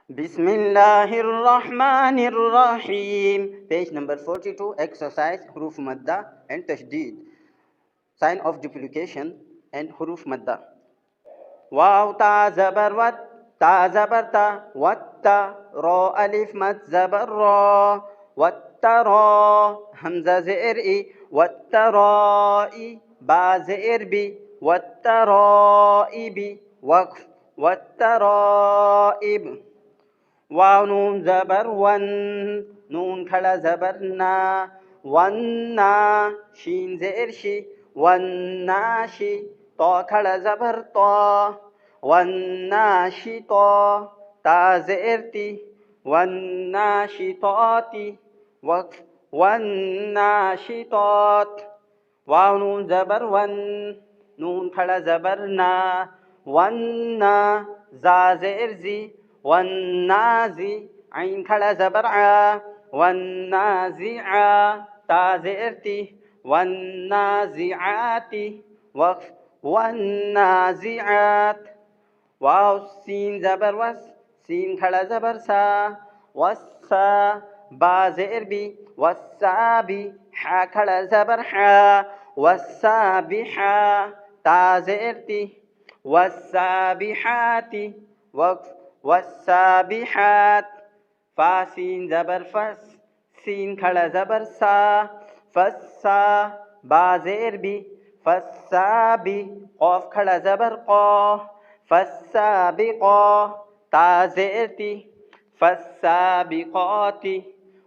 Bismillahirrahmanirrahim. Page number 42, exercise Huruf Madda and Tashdid. Sign of duplication and Huruf Madda. Waw ta zabar wat, ta zabar ta, watta, ro alif mat zabar ro, watta ro, hamza zair i, watta ro i, ba zair bi, watta ro i bi, waqf, watta ro ib. واو نون زبر one نون خلا زبر نا ونا شين زئر شي والناشي طا خلا زبر طا والناشي طا تا زئر تي والناشطاتي وقف والناشطات واو نون زبر ون نون خلا زبر نا ونا زا زئر زي والنازي عين خلا زبر ع والنازعا تا زئرتي والنازعات وقف والنازعات واو سين زبر وس سين خلا زبر سا والسا با زئر بي والسابي حا خلا زبر حا والسابحا تا زئرتي والسابحات وقف والسابحات فا سين زبر فس سين خلا زبر سا فسا با زئر بي فسابي قاف خلا زبر قا فالسابقا تا زئرتي فالسابقات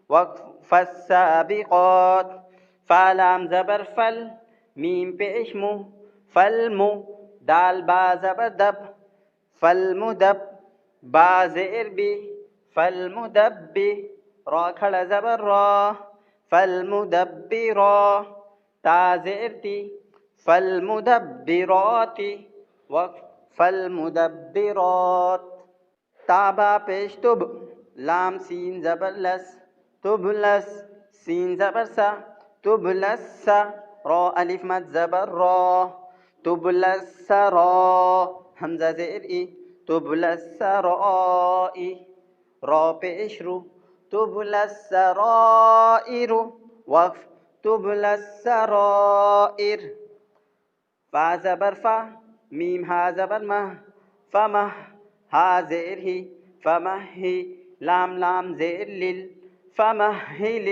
وقف فالسابقات فالام زبر فل ميم بإشمو فالمو دال با زبر دب فالمدب با زئر بي فالمدب را خلا زبر را فالمدبرا تا زئرتي فالمدبرات وقف فالمدبرات تابا پیش تب لام سين زبر لس تبلس سين زبر سا تبلس را ألف مد زبر را تبلس را همزة زئر إي تبلس رائي را پیش رو تبلس رائر وقف تبلس رائر فا زبر فا ميم ها زبر مه فمه ها زئر هي فمهي لام لام زئر لل فمهل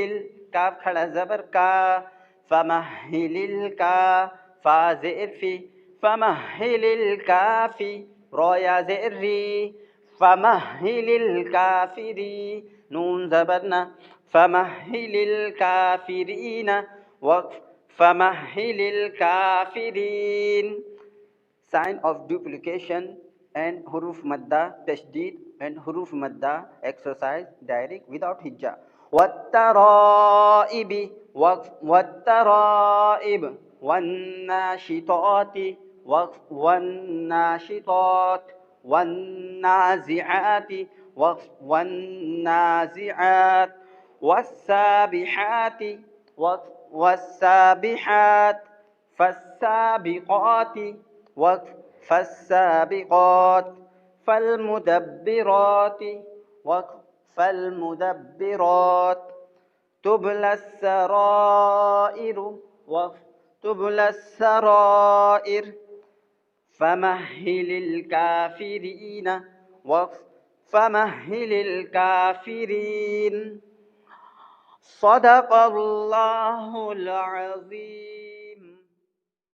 كاف خلا زبر كا فمهل الكا فا زئر في فمهل الكافي رايا زئر ري فمهل الكافري نون زبرنا فمهل الكافرين وقف فمهل الكافرين. Sign of duplication and huruf madda, tashdid and huruf madda exercise direct without hijja. والترائب وقف والترائب والناشطات وقف والناشطات والنازعات وقف والنازعات والسابحات وقف والسابحات فالسابقات وقف فالسابقات فالمدبرات وقف فالمدبرات تبلى السرائر وقف تبلى السرائر فمهل الكافرين وقف فمهل الكافرين. صدق الله العظيم.